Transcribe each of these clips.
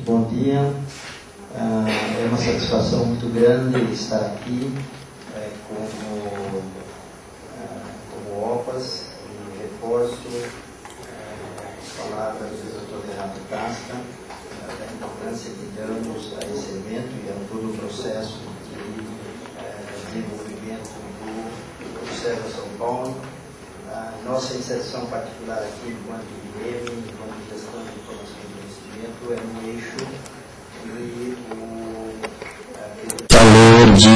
bom dia. É uma satisfação muito grande estar aqui como OPAS, e reforço as palavras do Dr. Renato Casca, da importância que damos a esse evento e a todo o processo de desenvolvimento do Observa São Paulo. A nossa inserção particular aqui, enquanto IBM, enquanto gestão de informação e conhecimento, é um eixo e valor de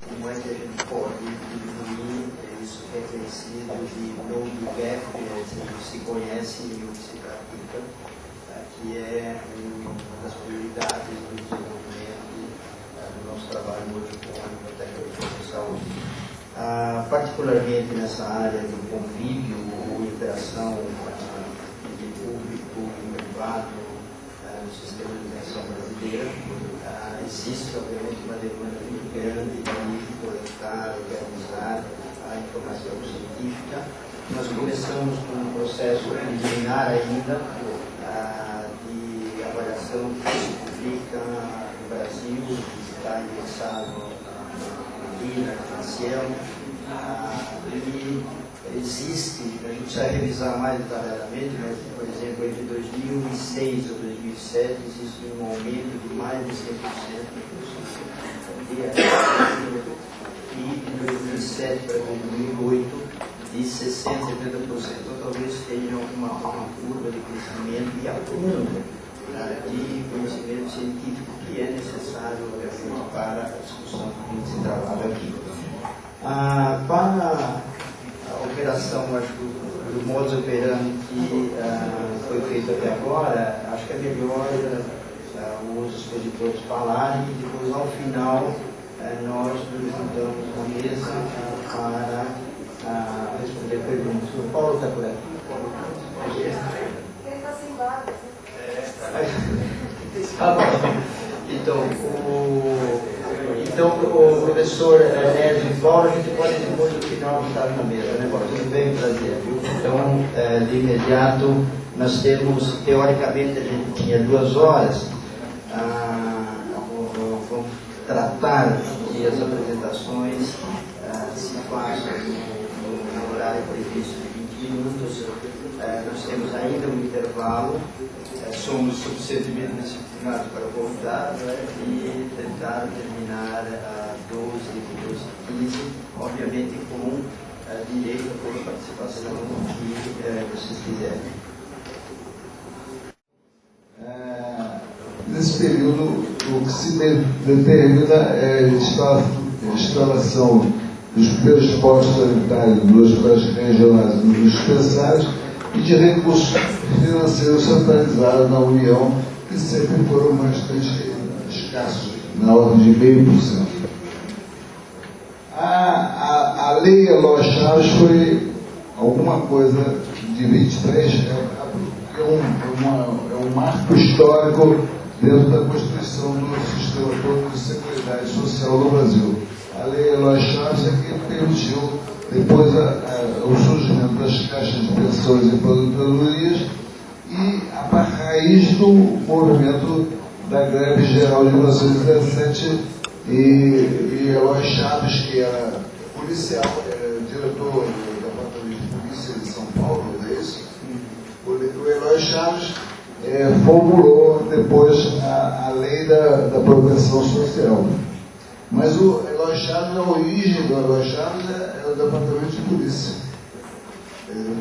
como é que a gente pode diminuir isso que é conhecido de knowing gap, o que se conhece e o que se pratica, que é uma das prioridades do desenvolvimento do nosso trabalho hoje com a biblioteca de saúde. Particularmente nessa área do convívio ou interação de público e privado no sistema de educação brasileiro, existe obviamente uma demanda muito grande de coletar, organizar a informação científica. Nós começamos com um processo preliminar ainda de avaliação que se publica no Brasil, que está indexado na Financial, e existe, a gente precisa revisar mais detalhadamente, mas, por exemplo, entre 2006 e 2007 existe um aumento de mais de 100% e de 2007 para 2008 de 60%, 70%. Então, talvez tenha uma curva de crescimento e acúmulo de conhecimento científico que é necessário para a discussão que a gente trabalha aqui. Para a operação, acho que do modus operandi que foi feito até agora, acho que é melhor os expositores falarem e depois, ao final, nós nos juntamos na mesa para responder perguntas. O Paulo está por aqui. Ele está sem barba. Então, o professor Nérgio e Paulo, a gente pode depois no final estar na mesa, né, Paulo? Tudo bem, prazer, viu? Então, de imediato, nós temos, teoricamente, a gente tinha 2 horas. Vamos tratar que as apresentações se façam no horário previsto de 20 minutos. Nós temos ainda um intervalo. Somos suficientemente disciplinados para voltar, e tentar terminar a 12h15, obviamente com direito a toda a participação que vocês quiserem. Nesse período, o que se determina é a instalação dos primeiros postos sanitários nos hospitais regionais e nos dispensários e de recursos financeiros centralizados na União, que sempre foram bastante escassos, na ordem de 0,5%. A lei Eloy Chaves foi alguma coisa de 23, é um marco histórico dentro da Constituição do Sistema Todo de Seguridade Social no Brasil. A lei Eloy Chaves é que permitiu depois o surgimento das caixas de pensões e aposentadorias e a raiz do movimento da greve geral de 1917 e Eloy Chaves, que era policial, diretor do Departamento de Polícia de São Paulo, não é isso? O Eloy Chaves formulou depois a lei da proteção social. Mas o Eloy Chaves, a origem do Eloy Chaves é o Departamento de Polícia.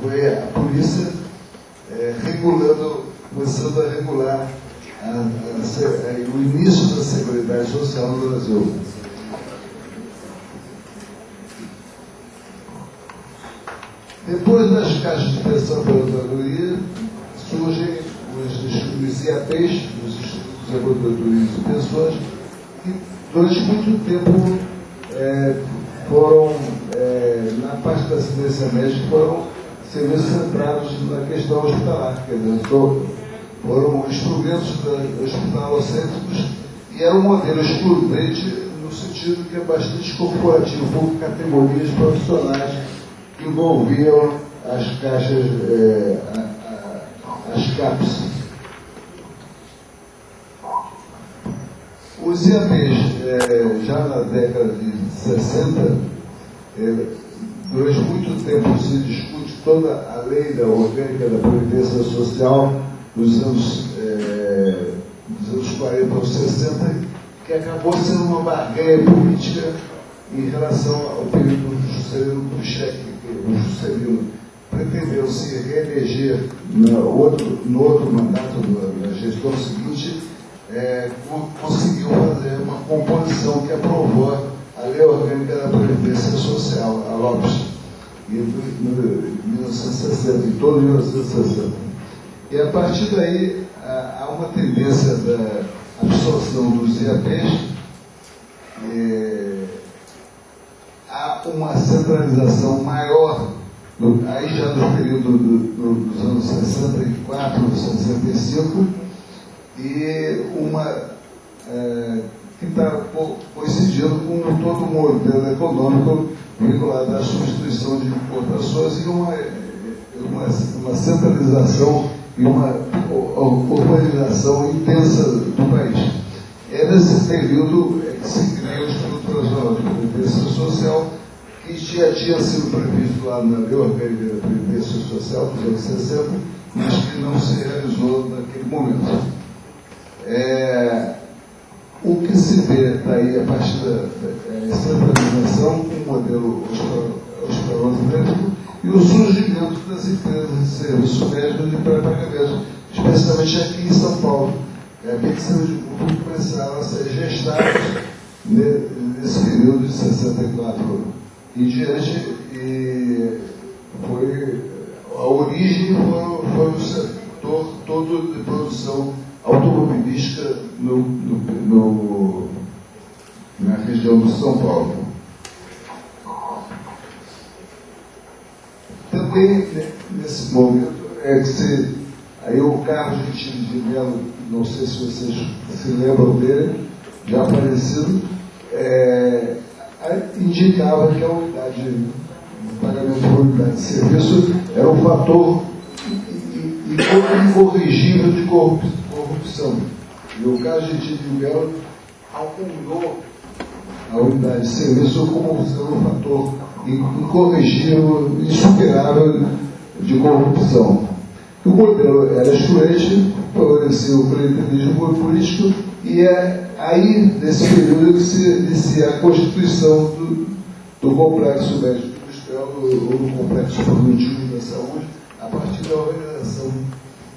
Foi a polícia começando a regular o início da Seguridade Social no Brasil. Depois das caixas de pensão e aposentadoria, surgem os IAPs, os Institutos de Aposentadoria e Pensões, que durante muito tempo foram, na parte da assistência médica, foram serviços centrados na questão hospitalar, quer dizer, foram instrumentos hospitalocêntricos e era um modelo excludente no sentido que é bastante corporativo, por categorias profissionais que envolviam as caixas, as CAPs. Os IAPs, já na década de 60, durante muito tempo se discute toda a lei da orgânica da Previdência Social dos anos 40 aos 60, que acabou sendo uma barganha política em relação ao período do Juscelino Kubitschek, que o Juscelino pretendeu se reeleger no outro mandato da gestão seguinte, conseguiu fazer uma composição que aprovou a Lei Orgânica da Previdência Social, a LOPS, em 1960, em todo 1960. E a partir daí há uma tendência da absorção dos IAPs, há uma centralização maior, aí já no período dos anos 64, 65, e uma que está coincidindo com todo o modelo econômico vinculado à substituição de importações e uma centralização e uma urbanização intensa do país. É nesse período que se cria o Instituto Nacional de Previdência Social, que já tinha sido previsto lá na Lei Orgânica da Previdência Social dos anos 60, mas que não se realizou naquele momento. O que se vê daí a partir da centralização com o modelo australopédico e o surgimento das empresas de serviço médico de pré-pagamento, especialmente aqui em São Paulo. A medicina de público começaram a ser gestadas nesse período de 64 em diante, e a origem foi o setor todo de produção automobilística na região de São Paulo. Também, nesse momento, aí o Carlos Gentil de Mello, não sei se vocês se lembram dele, já falecido, indicava que a unidade de pagamento por unidade de serviço era um fator incorrigível de corrupção. E o Carlos Gentil de Mello apontou a unidade de serviço como sendo um fator incorrigível, insuperável de corrupção. O modelo era excluente, favorecia o clientelismo político, e é aí, nesse período, que se inicia a constituição do complexo médico industrial, ou do complexo produtivo da saúde, a partir da organização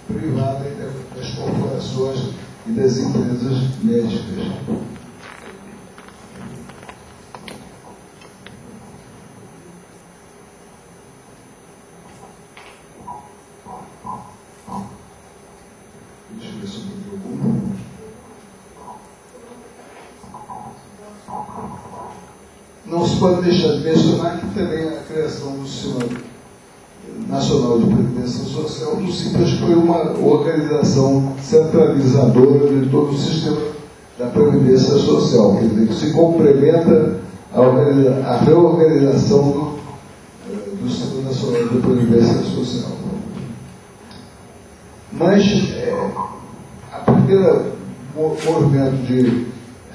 privada e das corporações e das empresas médicas. Deixa eu ver se eu tenho algum. Não se pode deixar de mencionar que também a criação do Sistema Nacional de Previdência Social do Simples foi uma organização centralizadora de todo o sistema da Previdência Social, quer dizer, que se complementa a reorganização do Sistema Nacional de Previdência Social. Mas a primeira movimento de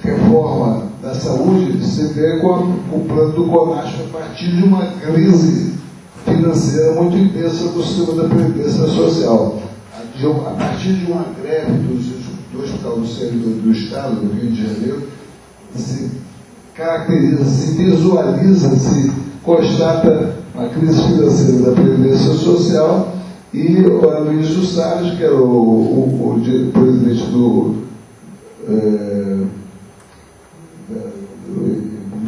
reforma da saúde se vê com o plano do CONASP a partir de uma crise financeira muito intensa do sistema da Previdência Social. A partir de uma greve do Hospital do Centro do Estado, do Rio de Janeiro, se caracteriza, se visualiza, se constata a crise financeira da Previdência Social, e o Aloysio Salles, que era o presidente do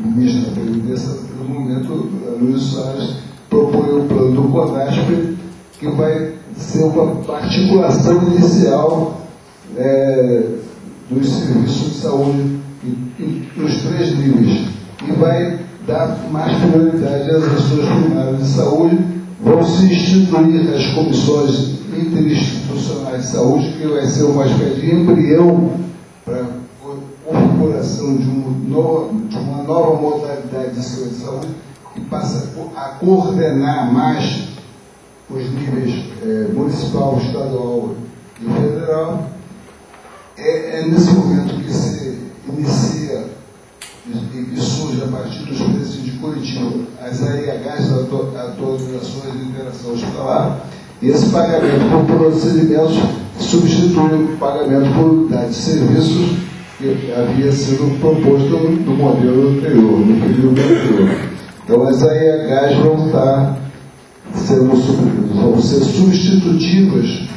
ministro da Previdência, no momento, Aloysio Salles propõe o plano do CONASP, que vai ser uma articulação inicial dos serviços de saúde nos 3 níveis, e vai dar mais prioridade às ações primárias de saúde. Vão se instituir as comissões interinstitucionais de saúde, que vai ser uma espécie de embrião para a configuração de uma nova modalidade de sistema de saúde, que passa a coordenar mais os níveis municipal, estadual e federal. É nesse momento que se E esse pagamento por procedimentos substitui o pagamento por unidade de serviços que havia sido proposto no modelo anterior, no período anterior. Então, as AEHs vão ser substitutivas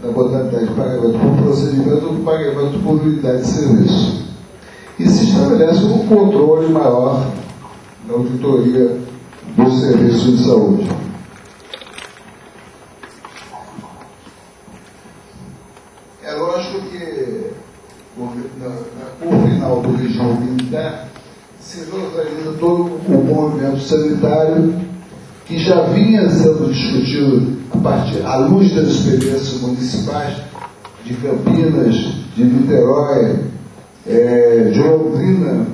da modalidade de pagamento por procedimento do pagamento por unidade de serviço. E se estabelece um controle maior da auditoria do serviço de saúde. É lógico que, no final do regime militar, se realiza todo o movimento sanitário que já vinha sendo discutido à luz das experiências municipais de Campinas, de Niterói, de Londrina.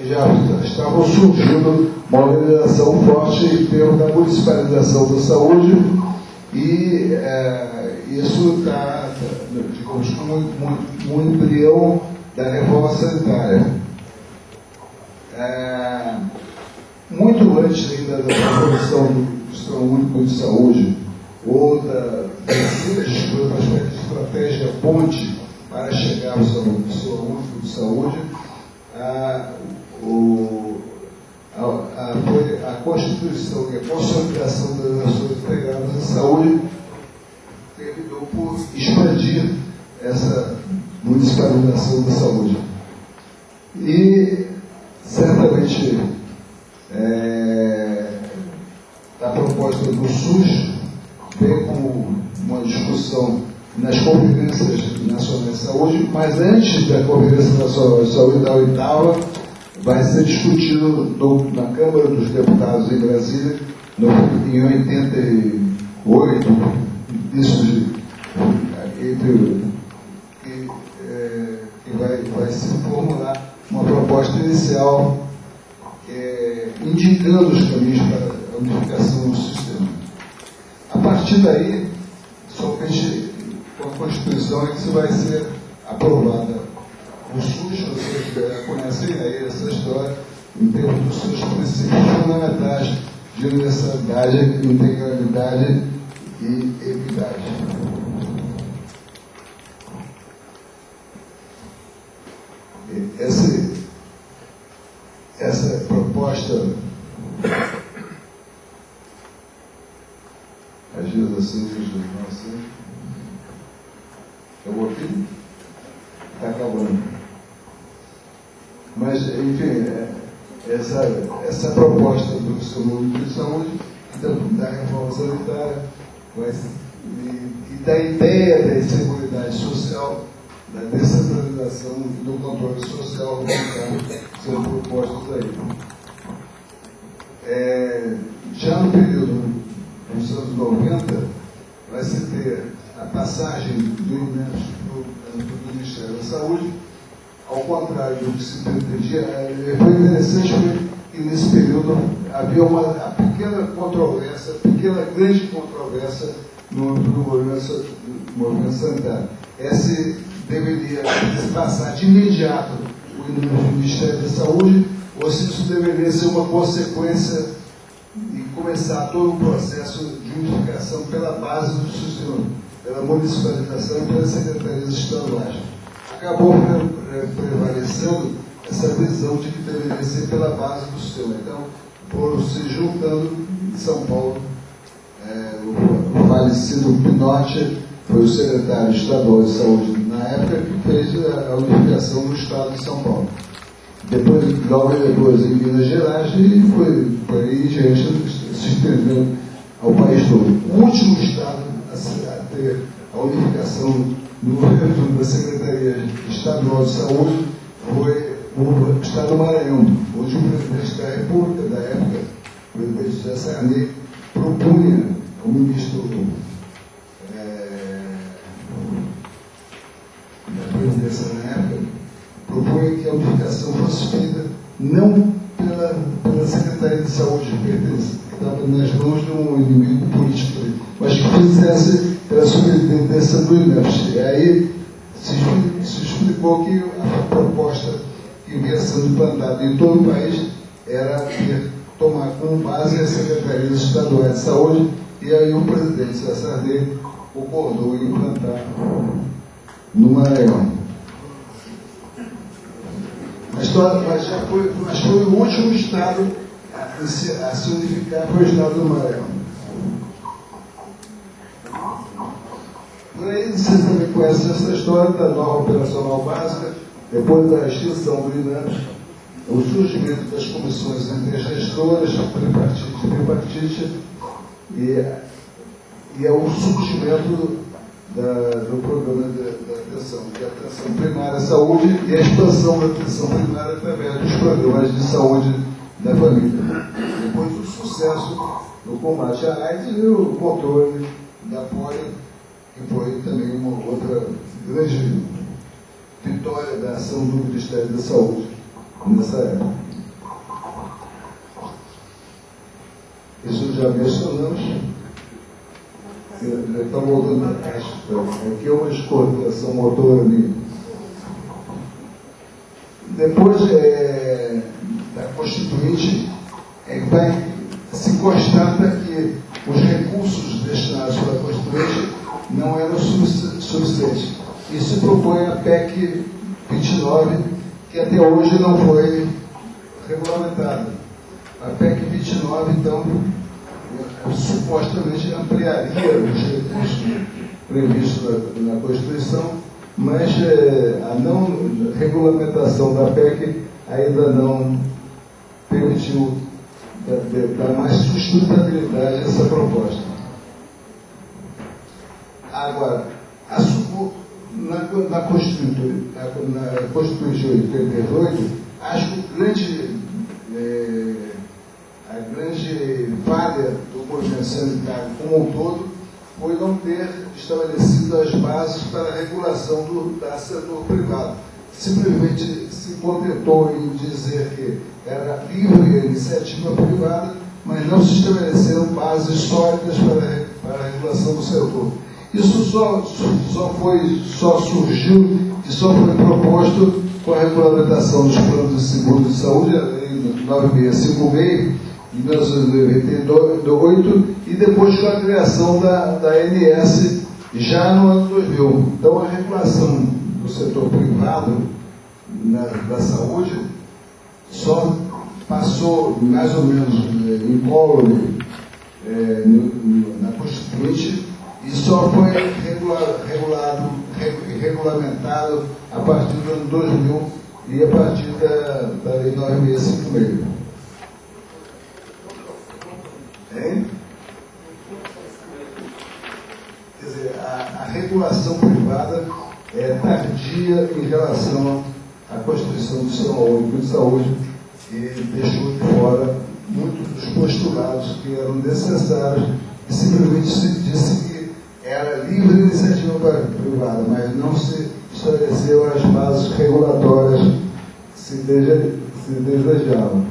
Já estavam surgindo uma organização forte em termos da municipalização da saúde e isso está, digamos, como um embrião da reforma sanitária. Muito antes ainda da proposição do Sistema Único de Saúde ou da estratégia ponte para chegar ao Sistema Único de Saúde, foi a Constituição e a consolidação das Nações Integradas de Saúde terminou por expandir essa municipalização da saúde. E, certamente, a proposta do SUS veio como uma discussão nas conferências nacionais de saúde, mas antes da Conferência Nacional de Saúde, da oitava, vai ser discutido na Câmara dos Deputados em Brasília, em 88, que vai se formular uma proposta inicial indicando os caminhos para a unificação do sistema. A partir daí, somente com a Constituição é que isso vai ser aprovada. O SUS, vocês já conhecem aí essa história, em termos dos seus princípios fundamentais de universalidade, integralidade e equidade. Essa proposta, às vezes assim, acabou aqui? Está acabando. Mas, enfim, essa proposta do Sistema Único de Saúde, da reforma sanitária, e da ideia da inseguridade social, da descentralização e do controle social que estão sendo propostos aí. Já no período dos anos 90, vai se ter a passagem do INEP para o Ministério da Saúde, ao contrário do que se pretendia. Foi interessante que nesse período havia uma pequena controvérsia, grande controvérsia no movimento sanitário. Esse deveria passar de imediato o Ministério da Saúde, ou se isso deveria ser uma consequência e começar todo o processo de unificação pela base do sistema, pela municipalização e pelas secretarias estaduais. Acabou prevalecendo essa visão de que deveria ser pela base do sistema. Então, foram se juntando em São Paulo, o falecido Pinotti foi o secretário estadual de saúde na época que fez a unificação no estado de São Paulo. Logo depois em Minas Gerais, e foi aí em diante, se estendeu ao país todo. O último estado a ter a unificação no governo da Secretaria Estadual de Saúde foi o estado do Maranhão, onde o presidente da República, da época, o presidente José Sarney, propunha ao ministro da presidência na época, propunha que a unificação fosse feita não pela Secretaria de Saúde, que estava nas mãos de um inimigo político, mas que fizesse pela superintendência do INEP. E aí se explicou que a proposta que vinha sendo implantada em todo o país era ter tomar como base as secretarias estaduais de saúde, e aí o presidente César Sarney concordou em implantar no Maranhão. Mas foi o último estado a se unificar, foi o estado do Maranhão. Por aí vocês também conhecem essa história da norma operacional básica, depois da extinção do INAMP, o surgimento das comissões entre as gestoras, tripartite e bipartite, e é o surgimento do programa da atenção, que é a atenção primária à saúde e a expansão da atenção primária através dos programas de saúde da família. Depois do sucesso no combate à AIDS e o controle da polio, que foi também uma outra grande vitória da ação do Ministério da Saúde nessa época. Isso já mencionamos. Está voltando atrás. Aqui é uma exportação motora minha. Depois da Constituinte, se constata que os recursos destinados pela Constituinte não eram suficientes. E se propõe a PEC 29, que até hoje não foi regulamentada. A PEC 29, então, supostamente ampliaria os recursos previstos na Constituição, mas a não regulamentação da PEC ainda não permitiu dar mais sustentabilidade a essa proposta. Agora, na Constituinte 88, acho que a grande falha do movimento sanitário como um todo foi não ter estabelecido as bases para a regulação do setor privado. Simplesmente se contentou em dizer que era livre a iniciativa privada, mas não se estabeleceram bases sólidas para a regulação do setor. Isso só surgiu e só foi proposto com a regulamentação dos planos de seguro de saúde, a Lei 9656, de 1998, e depois com a criação da ANS, já no ano 2000. Então, a regulação do setor privado da saúde só passou mais ou menos incólume na Constituinte, e só foi regulamentado a partir do ano 2000 e a partir da Lei 9656. Hein? Quer dizer, a regulação privada é tardia em relação à Constituição do Sistema Único de Saúde, e deixou de fora muitos dos postulados que eram necessários, e simplesmente se disse que era livre iniciativa privada, mas não se estabeleceu as bases regulatórias que se desejavam.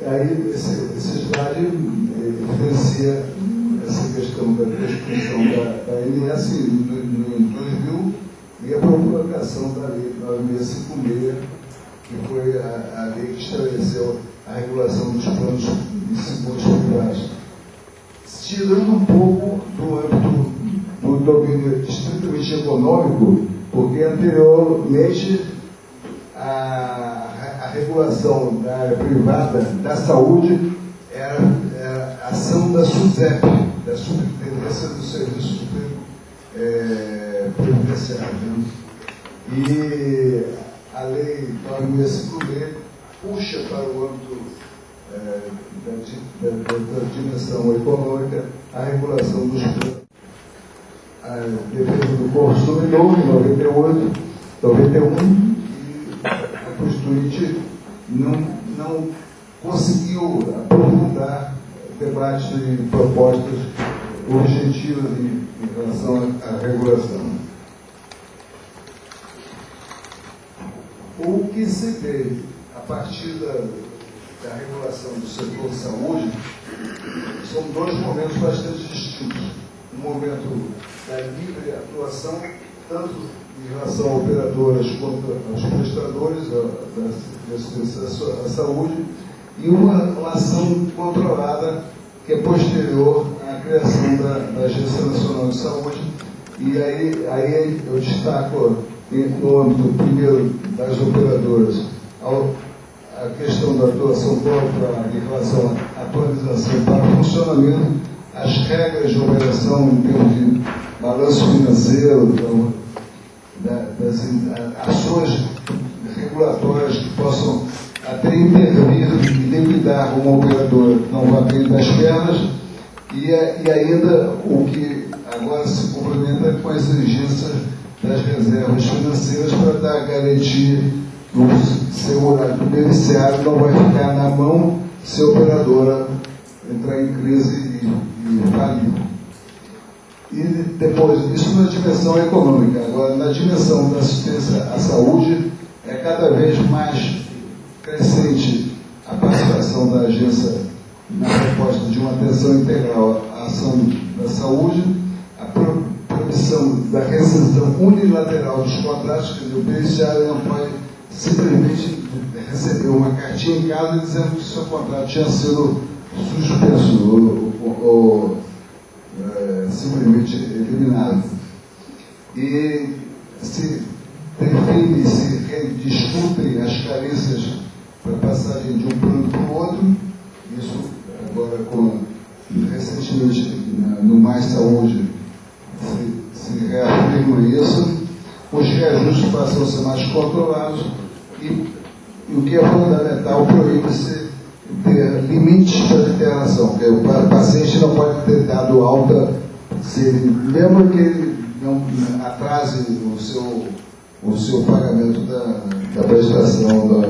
Aí esse slide evidencia essa questão da Constituição da ANS em 2000 e a promulgação da Lei 9656, que foi a lei que estabeleceu a regulação dos planos de seguros privados. Tirando um pouco do âmbito do domínio estritamente econômico, porque anteriormente a regulação da área privada da saúde era a ação da SUSEP, da Superintendência do Serviço Previdenciário. E a Lei 9656 puxa para o âmbito da dimensão econômica a regulação dos planos. A defesa do consumidor, em 98, 91, e a Constituinte não conseguiu aprofundar debates e propostas objetivas em relação à regulação. O que se vê a partir da regulação do setor de saúde são dois momentos bastante distintos. Um momento da livre atuação tanto em relação a operadoras quanto aos prestadores da assistência à saúde, e uma ação controlada que é posterior à criação da Agência Nacional de Saúde. E aí eu destaco, no âmbito, primeiro, das operadoras, a questão da atuação própria em relação à atualização para o funcionamento, as regras de operação em termos de balanço financeiro, das ações regulatórias que possam até intervir e liquidar uma operadora que não vá bem das pernas, e ainda o que agora se complementa com as exigências das reservas financeiras para dar garantia do segurado do beneficiário não vai ficar na mão se a operadora entrar em crise e falir. E depois, isso na dimensão econômica. Agora, na dimensão da assistência à saúde, é cada vez mais crescente a participação da agência na proposta de uma atenção integral à ação da saúde, a proibição da rescisão unilateral dos contratos, que o beneficiário não pode simplesmente receber uma cartinha em casa dizendo que o seu contrato tinha sido suspenso ou simplesmente eliminado. E se define, se rediscutem as carências para a passagem de um plano para o outro. Isso agora, recentemente, no Mais Saúde, se reafirma isso. Os reajustes passam a ser mais controlados e o que é fundamental, proíbe-se ter limites para a internação, porque o paciente não pode ter dado alta, mesmo que ele não atrase o seu pagamento da prestação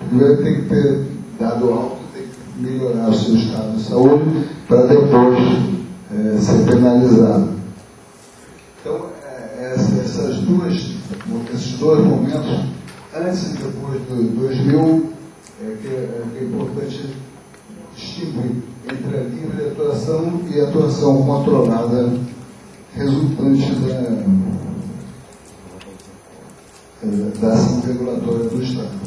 primeiro tem que ter dado alta, tem que melhorar o seu estado de saúde para depois ser penalizado. Então, esses dois momentos, antes e depois de 2000, que é importante distinguir entre a livre atuação e a atuação controlada resultante da ação regulatória do Estado.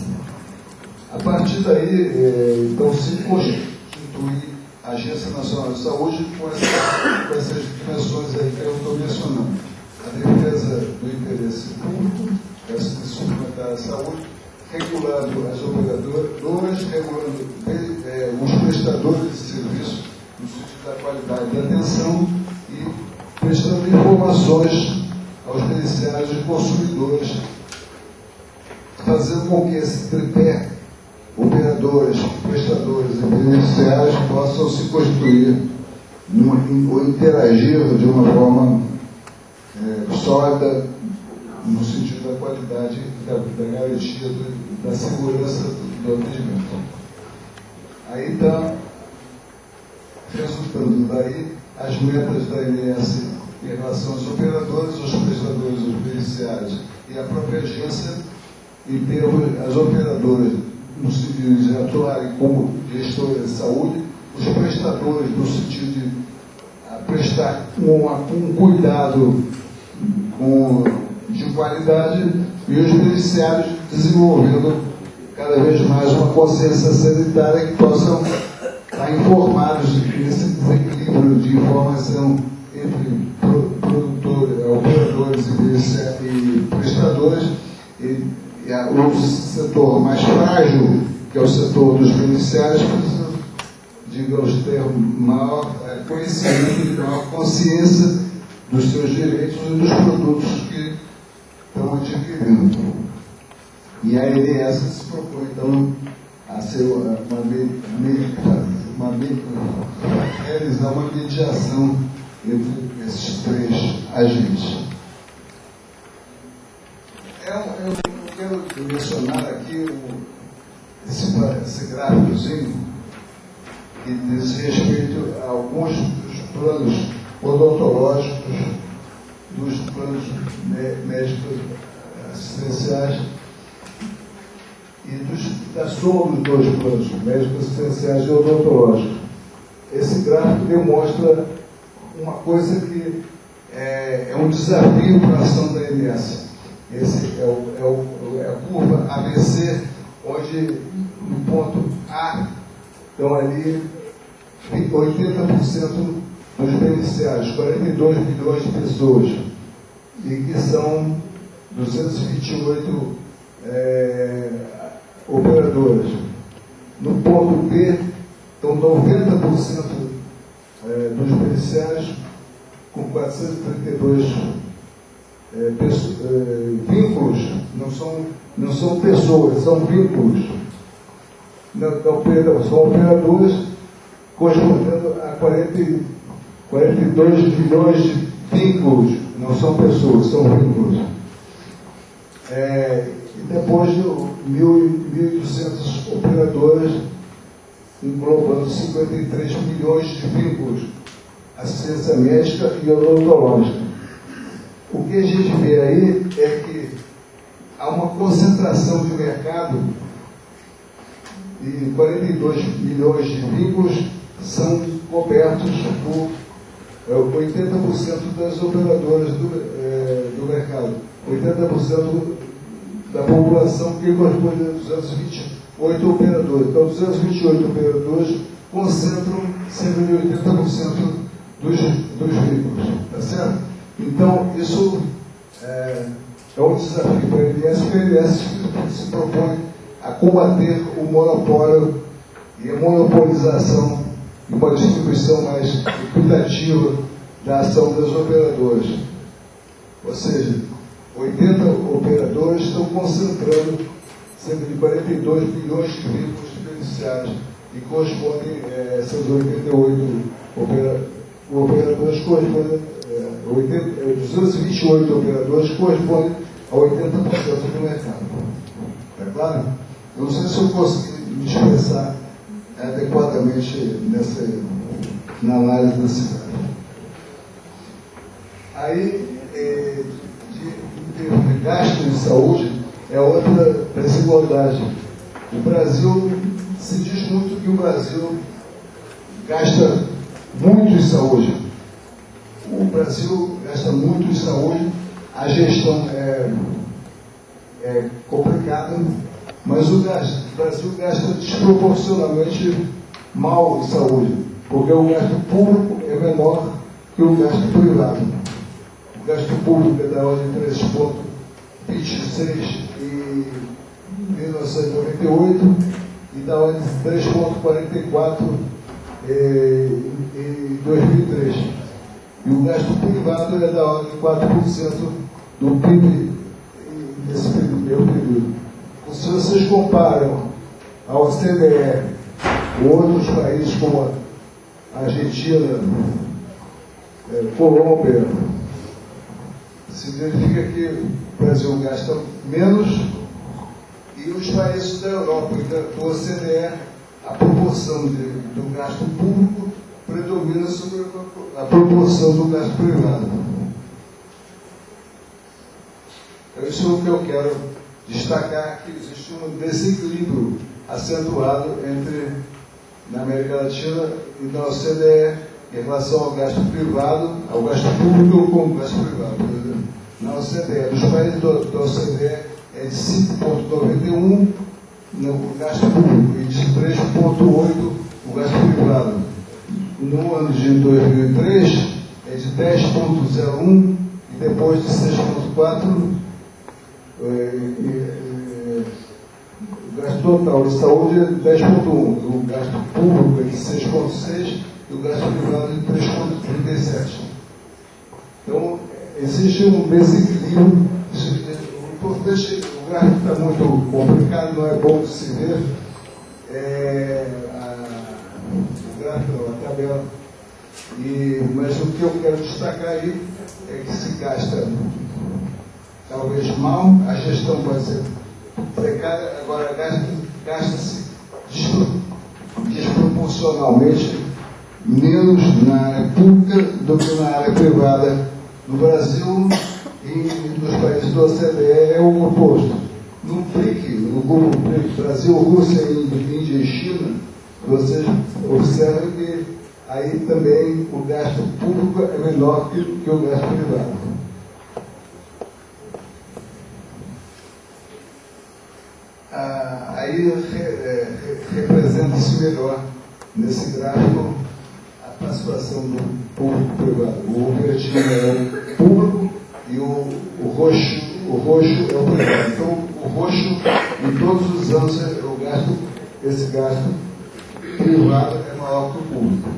A partir daí, então, se constitui a Agência Nacional de Saúde com essas dimensões aí que eu estou mencionando. A defesa do interesse público, de suplementar a saúde, regulando as operadoras, regulando os prestadores de serviço no sentido da qualidade da atenção e prestando informações aos beneficiários e consumidores, fazendo com que esse tripé, operadores, prestadores e beneficiários, possam se constituir ou interagir de uma forma sólida no sentido da qualidade, da garantia, da segurança do atendimento. Aí está, resultando daí, as metas da ANS em relação aos operadores, aos prestadores, aos beneficiários e à própria agência, em termos as operadoras no sentido de atuarem como gestores de saúde, os prestadores no sentido de prestar um cuidado de qualidade e os beneficiários desenvolvendo cada vez mais uma consciência sanitária que possam estar informados nesse desequilíbrio de informação entre operadores e prestadores e o setor mais frágil, que é o setor dos beneficiários, precisa, digamos, ter maior conhecimento e maior consciência dos seus direitos e dos produtos que estão adquirindo. E a ANS se propõe, então, a ser realizar uma mediação entre esses três agentes. Eu quero mencionar aqui esse gráficozinho que diz respeito a alguns dos planos odontológicos dos planos médicos assistenciais e da soma dos dois planos, médicos assistenciais e odontológicos. Esse gráfico demonstra uma coisa que é um desafio para a ação da ANS. Esse é a curva ABC, onde no ponto A estão ali 80% dos beneficiários, 42 milhões de pessoas, e que são 228 operadoras. No ponto B estão 90% dos beneficiários, com 432 vínculos, não são pessoas, são vínculos. São operadoras correspondendo a 42 milhões de vínculos, não são pessoas, são vínculos. E depois de 1.800 operadoras, englobando 53 milhões de vínculos, assistência médica e odontológica. O que a gente vê aí é que há uma concentração de mercado e 42 milhões de vínculos são cobertos por 80% das operadoras do mercado, 80% da população, que corresponde a 228 operadores. Então, 228 operadores concentram cerca de 80% dos vínculos. Tá certo? Então, isso é um desafio para a ANS, porque a ANS se propõe a combater o monopólio e a monopolização e uma distribuição mais equitativa da ação das operadoras. Ou seja, 80 operadores estão concentrando cerca de 42 milhões de vínculos beneficiários e correspondem a essas 88 operadores correspondem 228 operadores correspondem a 80% do mercado. Está claro? Eu não sei se eu consegui me expressar adequadamente na análise da cidade. Aí, de gasto de saúde, é outra desigualdade. O Brasil, se diz muito que o Brasil gasta muito em saúde. O Brasil gasta muito em saúde, a gestão é complicada, mas o Brasil gasta desproporcionalmente mal em saúde, porque o gasto público é menor que o gasto privado. O gasto público é da ordem de 3,26 em 1998 e da ordem de 3,44 em 2003. E o gasto privado é da ordem de 4% do PIB nesse período. Se vocês comparam a OCDE com outros países como a Argentina, Colômbia, se verifica que o Brasil gasta menos e os países da Europa e da OCDE, a proporção do gasto público predomina sobre a proporção do gasto privado. Então, isso é o que eu quero destacar, que existe um desequilíbrio acentuado na América Latina e na OCDE em relação ao gasto privado, ao gasto público com o gasto privado. Na OCDE, nos países da OCDE é de 5,91 no gasto público e de 3,8 o gasto privado. No ano de 2003 é de 10,01 e depois de 6,4 o gasto total de saúde é de 10,1, o gasto público é de 6,6 e o gasto privado de 3,37. Então, existe um desequilíbrio. O importante, o gráfico está muito complicado, não é bom de se ver. O gráfico, a tabela. Mas o que eu quero destacar aí é que se gasta talvez mal, a gestão pode ser precária, agora gasta-se desproporcionalmente menos na área pública do que na área privada. No Brasil e nos países da OCDE é o oposto. No BRIC, no grupo BRIC, Brasil, Rússia, Índia e China, vocês observam que a aí também o gasto público é menor que o gasto privado. Aí representa-se melhor nesse gráfico a participação do público-privado. O verdinho é o público e o roxo é o privado. Então, o roxo, em todos os anos, esse gasto privado é maior que o público.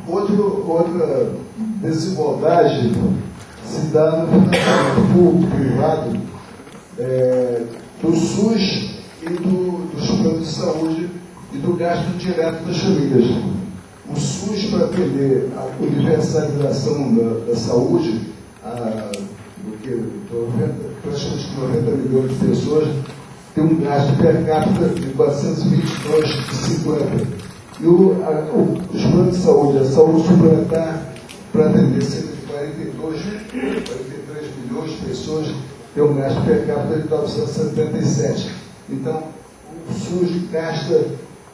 Outra desigualdade se dá no financiamento público-privado do SUS e dos planos de saúde e do gasto direto das famílias. O SUS, para atender a universalização da saúde, praticamente 90 milhões de pessoas, tem um gasto per capita de 422,50. E os planos de saúde, a saúde suplementar, para atender cerca de 43 milhões de pessoas, tem um gasto per capita de 977. Então, o SUS gasta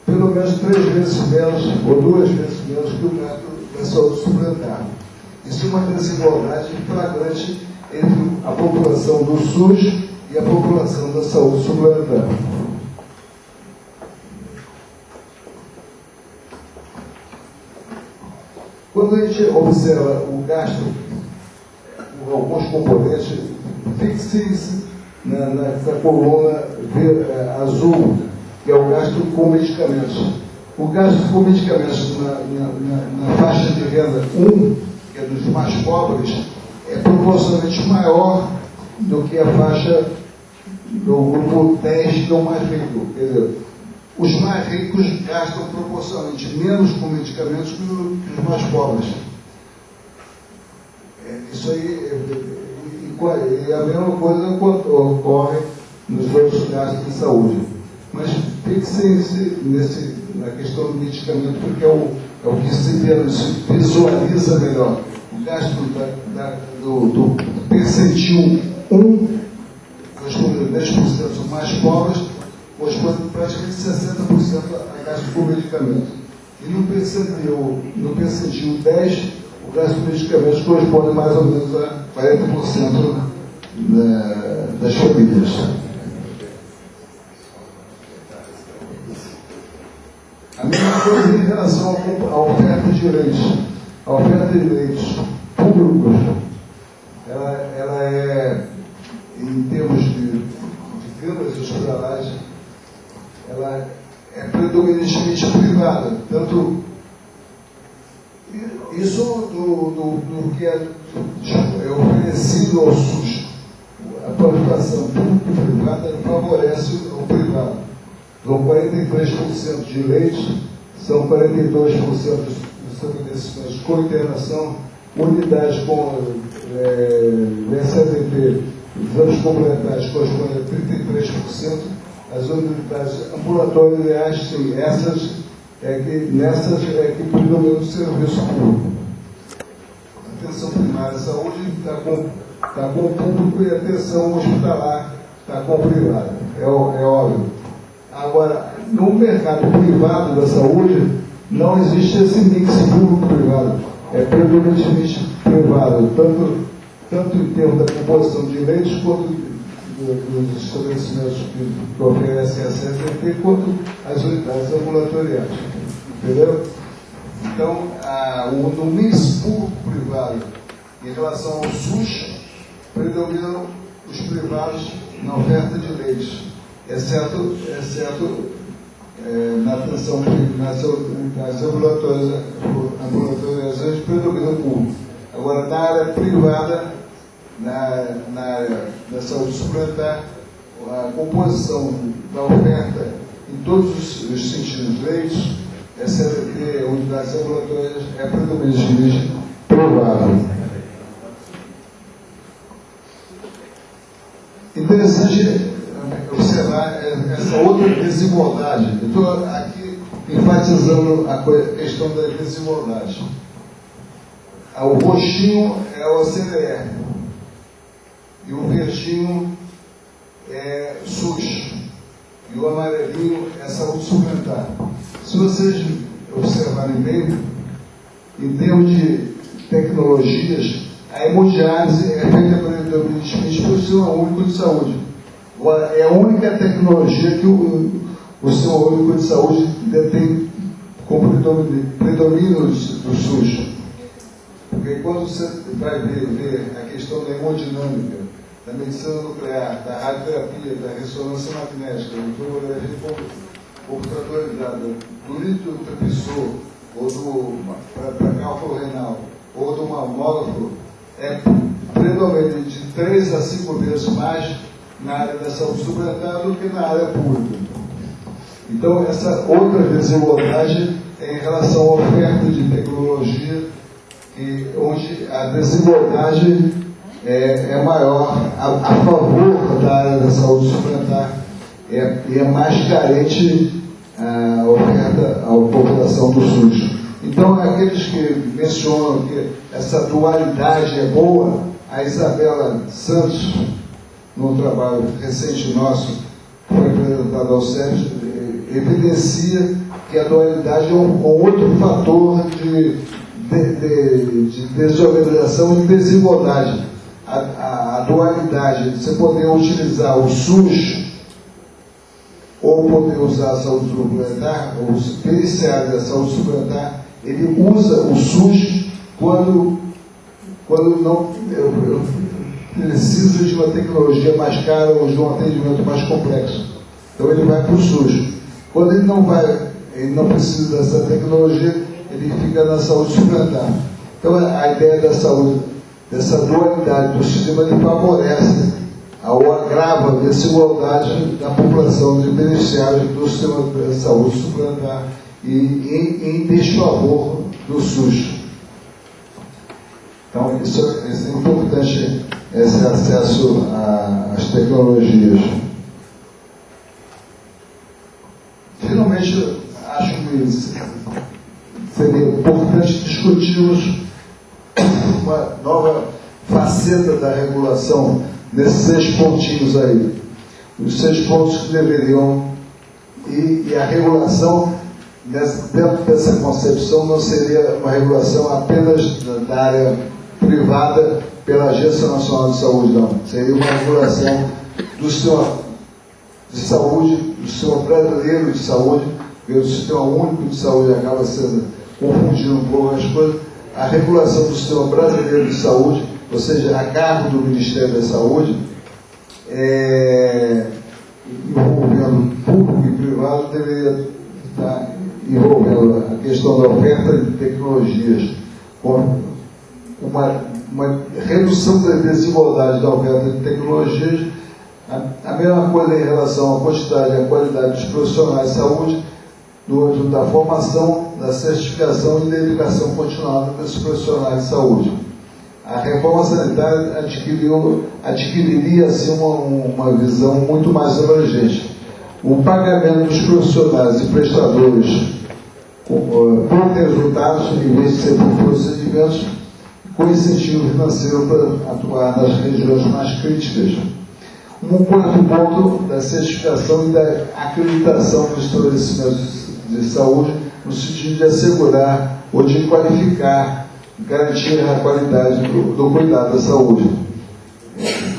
pelo menos 3 vezes menos, ou 2 vezes menos, que o gasto da saúde suplementar. Isso é uma desigualdade flagrante entre a população do SUS e a população da saúde suplementar. Quando a gente observa o gasto, alguns componentes, fixe-se nessa coluna azul, que é o gasto com medicamentos. O gasto com medicamentos na faixa de renda 1, que é dos mais pobres, é proporcionalmente maior do que a faixa do grupo 10, que é o mais rico. Quer dizer, os mais ricos gastam proporcionalmente menos com medicamentos que os mais pobres. Isso aí e a mesma coisa ocorre nos outros gastos de saúde. Mas fixe-se na questão do medicamento, porque é o que se visualiza melhor. O gasto do percentil 1, corresponde a 10% mais pobres, corresponde praticamente 60% a gasto com medicamento. E no percentil 10, o gasto com medicamentos corresponde mais ou menos a 40% das famílias. A mesma coisa em relação à oferta de leite. A oferta de leites públicos, ela é, em termos de câmaras hospitalares, ela é predominantemente privada. Tanto isso do que é oferecido ao SUS, a participação público-privada favorece o privado. São 43% de leites, são 42% dos estabelecimentos com internação, unidades com SADP, exames complementares correspondem a 33%, as unidades ambulatoriais, sim, nessas é que predomina o serviço público. A atenção primária à saúde está com o público e a atenção hospitalar está com o privado, é óbvio. Agora, no mercado privado da saúde, não existe esse mix público-privado. É predominantemente privado, tanto em termos da composição de leitos, quanto dos estabelecimentos que oferecem a CSDT, quanto as unidades ambulatoriais. Entendeu? Então, no mix público-privado, em relação ao SUS, predominam os privados na oferta de leitos, exceto na atenção nas ambulatorias predomina o público. Agora, na área privada, na área da saúde suplementar, a composição da oferta em todos os sentidos leitos, CDT, unidades ambulatórias, é predominantemente privada. Interessante observar essa outra desigualdade. Eu estou aqui enfatizando a questão da desigualdade. O roxinho é o OCDE e o verdinho é SUS. E e o amarelinho é saúde suplementar. Se vocês observarem bem, em termos de tecnologias, a hemodiálise é feita predominantemente pelo Sistema Único de Saúde. É a única tecnologia que o Sistema Único de Saúde detém como predomínio do SUS. Porque quando você vai ver a questão da hemodinâmica, da medicina nuclear, da radioterapia, da ressonância magnética, da tomografia computadorizada, do líquido transmissor, ou para cálculo renal, ou do mamógrafo, é predominante de 3 a 5 vezes mais na área da saúde suplementar do que na área pública. Então, essa outra desigualdade é em relação à oferta de tecnologia, onde a desigualdade é maior a favor da área da saúde suplementar e é mais carente a oferta à população do SUS. Então, aqueles que mencionam que essa dualidade é boa, a Isabela Santos, num trabalho recente nosso, foi apresentado ao SEBS, evidencia que a dualidade é um outro fator de desorganização e desigualdade. A dualidade de você poder utilizar o SUS ou poder usar a saúde suplementar, ou o beneficiário da saúde suplementar, ele usa o SUS quando não precisa de uma tecnologia mais cara ou de um atendimento mais complexo. Então ele vai para o SUS. Quando ele não precisa dessa tecnologia, ele fica na saúde suplementar. Então a ideia da saúde, dessa dualidade do sistema, ele favorece ou agrava a desigualdade da população de beneficiários do sistema de saúde suplementar e em desfavor do SUS. Então, isso é importante, esse acesso às tecnologias. Finalmente, acho que seria importante discutirmos uma nova faceta da regulação nesses 6 pontinhos aí. Os 6 pontos que deveriam... E a regulação, dentro dessa concepção, não seria uma regulação apenas da área privada pela Agência Nacional de Saúde, não. Seria uma regulação do sistema de saúde, do sistema brasileiro de saúde, porque o sistema único de saúde acaba sendo confundindo um pouco as coisas. A regulação do sistema brasileiro de saúde, ou seja, a cargo do Ministério da Saúde, envolvendo público e privado, deveria estar envolvendo a questão da oferta de tecnologias, com uma redução da desigualdade da oferta de tecnologias, a mesma coisa em relação à quantidade e à qualidade dos profissionais de saúde, no âmbito da formação, da certificação e da educação continuada desses profissionais de saúde. A reforma sanitária adquiriria assim uma visão muito mais abrangente. O pagamento dos profissionais e prestadores por resultados, em vez de ser por procedimentos, com incentivo financeiro para atuar nas regiões mais críticas. Um quarto ponto da certificação e da acreditação dos estabelecimentos de saúde, no sentido de assegurar ou de qualificar, garantir a qualidade do cuidado da saúde.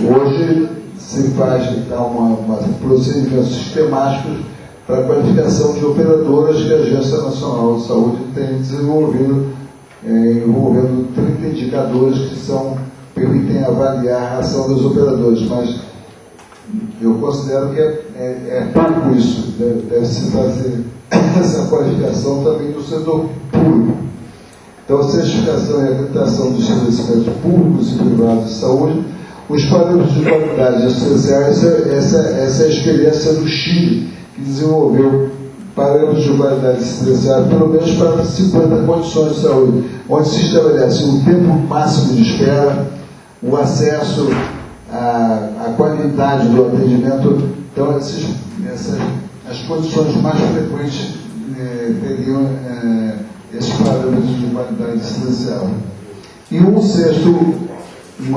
Hoje se faz então procedimentos sistemáticos para a qualificação de operadoras que a Agência Nacional de Saúde tem desenvolvido, envolvendo 30 indicadores que permitem avaliar a ação dos operadores, mas eu considero que é pouco isso, deve-se fazer essa qualificação também no setor público. Então, a certificação e acreditação dos estabelecimentos públicos e privados de saúde, os parâmetros de qualidade essenciais, essa é a experiência do Chile, que desenvolveu parâmetros de qualidade essenciais, pelo menos para 50 condições de saúde, onde se estabelece o tempo máximo de espera, o acesso à qualidade do atendimento. Então, as condições mais frequentes teriam esses parâmetros de qualidade essencial. E uma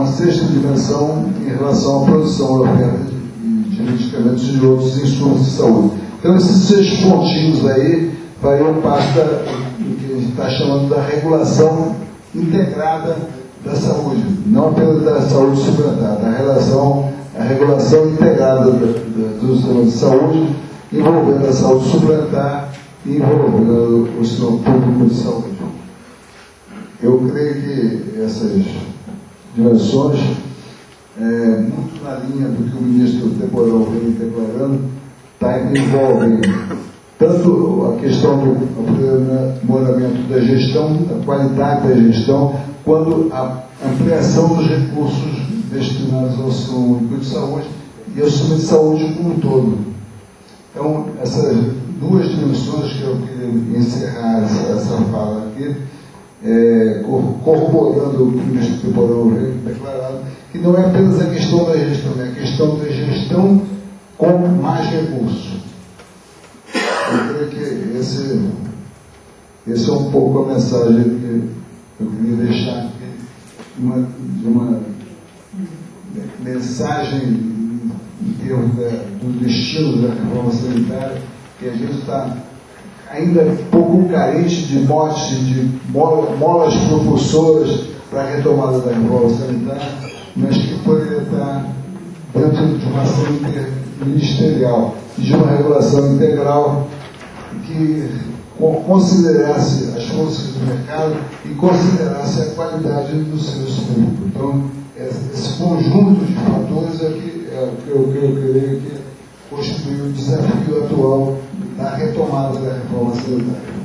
sexta dimensão em relação à produção e oferta de medicamentos e de outros insumos de saúde. Então, esses 6 pontinhos aí fariam parte do que a gente está chamando da regulação integrada da saúde, não apenas da saúde suplementar, a regulação integrada do sistema de saúde, envolvendo a saúde suplementar e envolvendo o sistema público de saúde. Eu creio que essas dimensões, muito na linha do que o ministro Temporal vem declarando, envolvem tanto a questão do aprimoramento da gestão, da qualidade da gestão, quanto a ampliação dos recursos destinados ao sistema único de saúde e ao sistema de saúde como um todo. Então, essas 2 dimensões que eu queria encerrar essa fala aqui, corroborando o que o ministro Temporal veio declarado, que não é apenas a questão da gestão, é a questão da gestão com mais recursos. Eu creio que esse é um pouco a mensagem que eu queria deixar aqui, de uma mensagem em termos do destino da reforma sanitária, que a gente está ainda um pouco carente de motes, de molas propulsoras para a retomada da reforma sanitária, mas que poderia estar dentro de uma ação interministerial, de uma regulação integral que considerasse as forças do mercado e considerasse a qualidade do serviço público. Então, esse conjunto de fatores é o que eu creio que constitui o desafio atual da retomada da reforma sanitária.